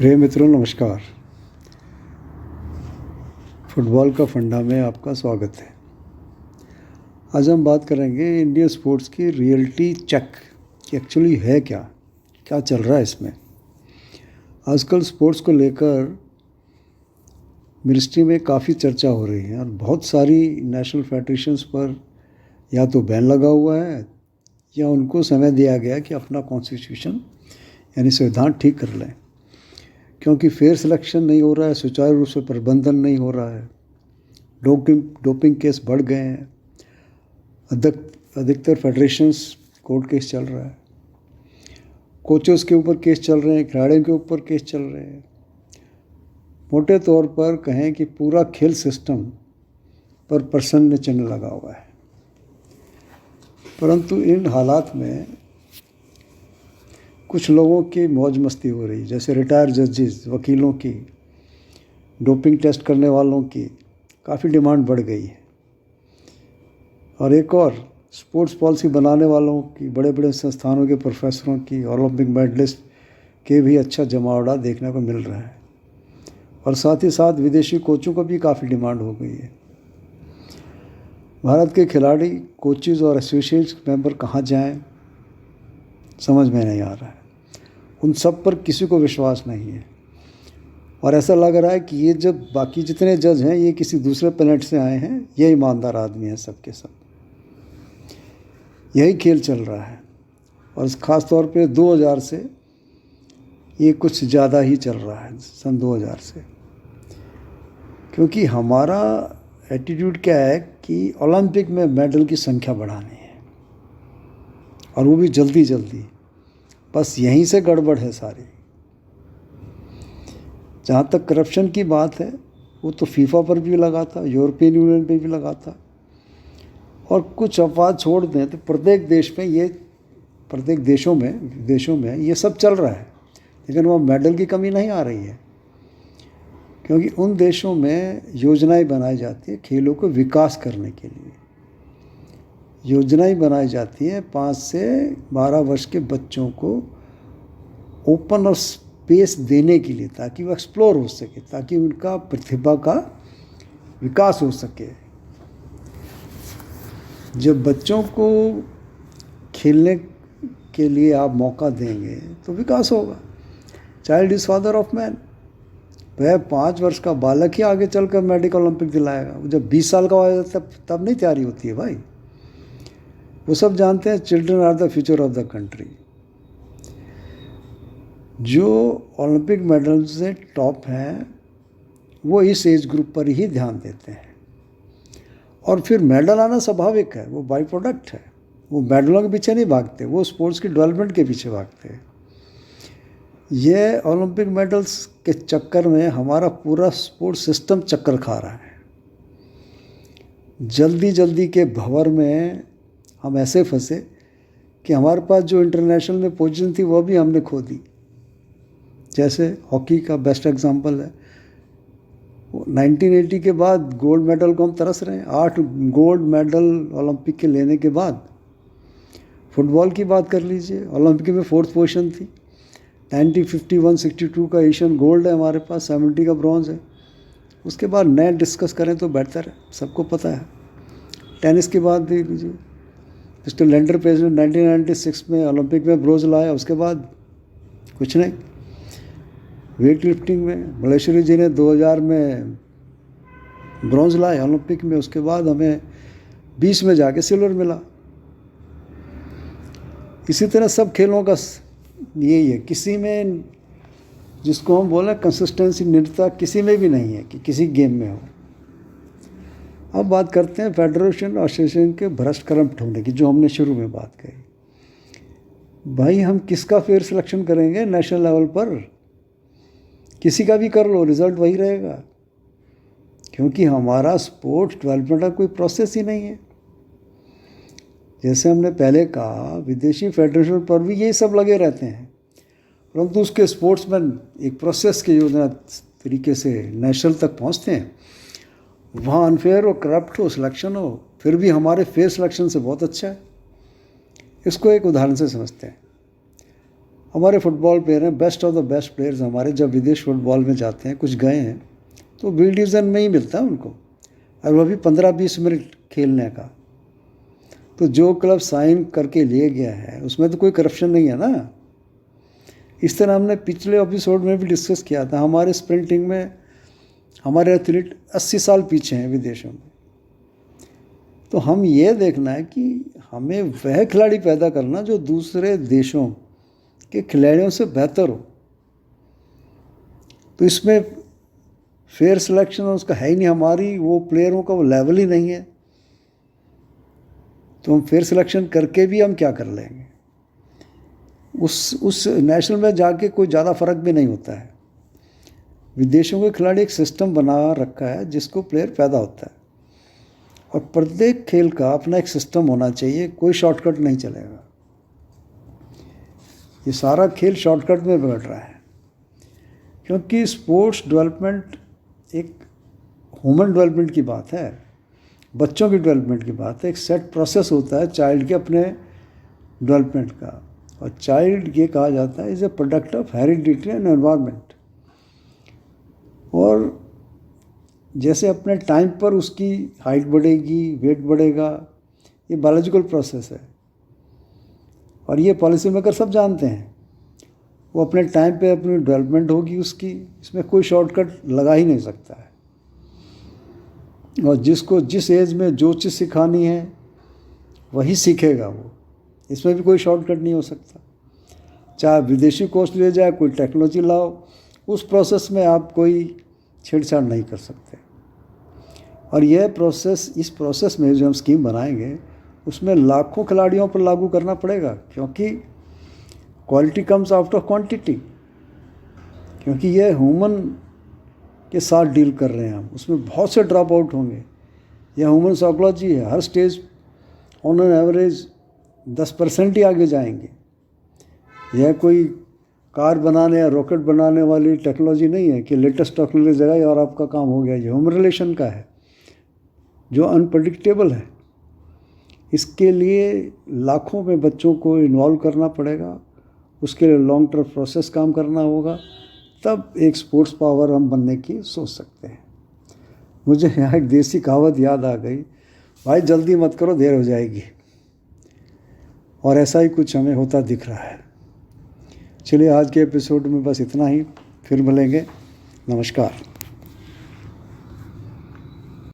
प्रिय मित्रों, नमस्कार। फुटबॉल का फंडा में आपका स्वागत है। आज हम बात करेंगे इंडियन स्पोर्ट्स की रियलिटी चेक कि एक्चुअली है क्या क्या चल रहा है इसमें। आजकल स्पोर्ट्स को लेकर मिनिस्ट्री में काफ़ी चर्चा हो रही है और बहुत सारी नेशनल फेडरेशंस पर या तो बैन लगा हुआ है या उनको समय दिया गया कि अपना कॉन्स्टिट्यूशन यानी संविधान ठीक कर लें, क्योंकि फेयर सिलेक्शन नहीं हो रहा है, सुचारू रूप से प्रबंधन नहीं हो रहा है, डोपिंग केस बढ़ गए हैं, अधिकतर फेडरेशंस कोर्ट केस चल रहा है, कोचेस के ऊपर केस चल रहे हैं, खिलाड़ियों के ऊपर केस चल रहे हैं। मोटे तौर पर कहें कि पूरा खेल सिस्टम पर प्रश्न चिन्ह लगा हुआ है। परंतु इन हालात में कुछ लोगों की मौज मस्ती हो रही, जैसे रिटायर जजेस, वकीलों की, डोपिंग टेस्ट करने वालों की काफ़ी डिमांड बढ़ गई है। और एक और स्पोर्ट्स पॉलिसी बनाने वालों की, बड़े बड़े संस्थानों के प्रोफेसरों की, ओलंपिक मेडलिस्ट के भी अच्छा जमावड़ा देखने को मिल रहा है। और साथ ही साथ विदेशी कोचों को भी काफ़ी डिमांड हो गई है। भारत के खिलाड़ी, कोचेज़ और एसोसिएशन मेंबर कहाँ जाएं, समझ में नहीं आ रहा है। उन सब पर किसी को विश्वास नहीं है और ऐसा लग रहा है कि ये जब बाकी जितने जज हैं ये किसी दूसरे प्लेनेट से आए हैं, ये ईमानदार आदमी हैं सब के सब। यही खेल चल रहा है और ख़ास तौर पे 2000 से ये कुछ ज़्यादा ही चल रहा है, सन 2000 से। क्योंकि हमारा एटीट्यूड क्या है कि ओलंपिक में मेडल की संख्या बढ़ानी है और वो भी जल्दी जल्दी। बस यहीं से गड़बड़ है सारी। जहाँ तक करप्शन की बात है, वो तो फीफा पर भी लगा था, यूरोपियन यूनियन पे भी लगा था। और कुछ अपवाद छोड़ दें तो प्रत्येक देशों में ये सब चल रहा है, लेकिन वहाँ मेडल की कमी नहीं आ रही है। क्योंकि उन देशों में योजनाएं बनाई जाती है खेलों को विकास करने के लिए। योजनाएं बनाई जाती हैं 5 से 12 वर्ष के बच्चों को ओपन और स्पेस देने के लिए, ताकि वो एक्सप्लोर हो सके, ताकि उनका प्रतिभा का विकास हो सके। जब बच्चों को खेलने के लिए आप मौका देंगे तो विकास होगा। Child is father of man. वह 5 वर्ष का बालक ही आगे चलकर मेडिकल ओलंपिक दिलाएगा। जब 20 साल का हो तब नहीं तैयारी होती है भाई। वो सब जानते हैं children are the future of the country. जो ओलंपिक मेडल से टॉप हैं वो इस एज ग्रुप पर ही ध्यान देते हैं। और फिर मेडल आना स्वाभाविक है, वो बाई प्रोडक्ट है। वो मेडलों के पीछे नहीं भागते, वो स्पोर्ट्स की डेवलपमेंट के पीछे भागते हैं। ये ओलंपिक मेडल्स के चक्कर में हमारा पूरा स्पोर्ट्स सिस्टम चक्कर खा रहा है। जल्दी जल्दी के भंवर में हम ऐसे फंसे कि हमारे पास जो इंटरनेशनल में पोजीशन थी वो भी हमने खो दी। जैसे हॉकी का बेस्ट एग्जांपल है। 1980 के बाद गोल्ड मेडल को हम तरस रहे हैं। 8 गोल्ड मेडल ओलंपिक के लेने के बाद। फुटबॉल की बात कर लीजिए, ओलंपिक में 4th पोजीशन थी। 1951, 62 का एशियन गोल्ड है हमारे पास, 70 का ब्रॉन्ज है। उसके बाद नए डिस्कस करें तो बेहतर है, सबको पता है। टेनिस की बात देख लीजिए, मिस्टर लेंडर पेस ने 1996 में ओलंपिक में ब्रोंज लाया, उसके बाद कुछ नहीं। वेट लिफ्टिंग में मलेश्वरी जी ने 2000 में ब्रॉन्ज लाया ओलंपिक में, उसके बाद हमें 20 में जाके सिल्वर मिला। इसी तरह सब खेलों का यही है। किसी में, जिसको हम बोले कंसिस्टेंसी, निरता किसी में भी नहीं है कि किसी गेम में हो। अब बात करते हैं फेडरेशन और एसोसिएशन के भ्रष्ट करप्ट होने की, जो हमने शुरू में बात कही। भाई हम किसका फेयर सिलेक्शन करेंगे नेशनल लेवल पर? किसी का भी कर लो, रिजल्ट वही रहेगा। क्योंकि हमारा स्पोर्ट्स डेवलपमेंट का कोई प्रोसेस ही नहीं है। जैसे हमने पहले कहा, विदेशी फेडरेशन पर भी यही सब लगे रहते हैं, परंतु उसके स्पोर्ट्समैन एक प्रोसेस के योजना तरीके से नेशनल तक पहुंचते हैं। वहाँ अनफेयर हो, करप्ट हो, सिलेक्शन हो, फिर भी हमारे फेयर सिलेक्शन से बहुत अच्छा है। इसको एक उदाहरण से समझते हैं। हमारे फुटबॉल प्लेयर हैं, best of the best players हमारे, जब विदेश फुटबॉल में जाते हैं, कुछ गए हैं तो बी डिवीज़न में ही मिलता है उनको, और वो भी 15-20 मिनट खेलने का। तो जो क्लब साइन करके ले गया है उसमें तो कोई करप्शन नहीं है ना। इस तरह हमने पिछले एपिसोड में भी डिस्कस किया था, हमारे स्प्रिंटिंग में हमारे एथलीट 80 साल पीछे हैं विदेशों में। तो हम ये देखना है कि हमें वह खिलाड़ी पैदा करना जो दूसरे देशों के खिलाड़ियों से बेहतर हो। तो इसमें फेयर सिलेक्शन उसका है ही नहीं, हमारी वो प्लेयरों का वो लेवल ही नहीं है, तो हम फेयर सिलेक्शन करके भी हम क्या कर लेंगे। उस नेशनल में जाके कोई ज़्यादा फ़र्क भी नहीं होता है। विदेशों के खिलाड़ी एक सिस्टम बना रखा है जिसको प्लेयर पैदा होता है, और प्रत्येक खेल का अपना एक सिस्टम होना चाहिए, कोई शॉर्टकट नहीं चलेगा। ये सारा खेल शॉर्टकट में बढ़ रहा है, क्योंकि स्पोर्ट्स डेवलपमेंट एक ह्यूमन डेवलपमेंट की बात है, बच्चों की डेवलपमेंट की बात है। एक सेट प्रोसेस होता है चाइल्ड के अपने डेवलपमेंट का, और चाइल्ड ये कहा जाता है is a product of heredity and environment. और जैसे अपने टाइम पर उसकी हाइट बढ़ेगी, वेट बढ़ेगा, ये बायोलॉजिकल प्रोसेस है, और ये पॉलिसी मेकर सब जानते हैं। वो अपने टाइम पे अपनी डेवलपमेंट होगी उसकी, इसमें कोई शॉर्टकट लगा ही नहीं सकता है। और जिसको जिस एज में जो चीज़ सिखानी है वही सीखेगा वो, इसमें भी कोई शॉर्टकट नहीं हो सकता। चाहे विदेशी कोर्स ले जाए, कोई टेक्नोलॉजी लाओ, उस प्रोसेस में आप कोई छेड़छाड़ नहीं कर सकते। और यह प्रोसेस, इस प्रोसेस में जो हम स्कीम बनाएंगे उसमें लाखों खिलाड़ियों पर लागू करना पड़ेगा, क्योंकि quality comes out of quantity. क्योंकि ये ह्यूमन के साथ डील कर रहे हैं हम, उसमें बहुत से ड्रॉप आउट होंगे। यह ह्यूमन साइकोलॉजी है, हर स्टेज ऑन एन एवरेज 10% ही आगे जाएंगे। यह कोई कार बनाने या रॉकेट बनाने वाली टेक्नोलॉजी नहीं है कि लेटेस्ट टेक्नोलॉजी जगाई और आपका काम हो गया। ये ह्यूमन रिलेशन का है जो अनप्रडिक्टेबल है। इसके लिए लाखों में बच्चों को इन्वॉल्व करना पड़ेगा, उसके लिए लॉन्ग टर्म प्रोसेस काम करना होगा, तब एक स्पोर्ट्स पावर हम बनने की सोच सकते हैं। मुझे यहाँ एक देसी कहावत याद आ गई, भाई जल्दी मत करो, देर हो जाएगी। और ऐसा ही कुछ हमें होता दिख रहा है। चलिए आज के एपिसोड में बस इतना ही, फिर मिलेंगे। नमस्कार।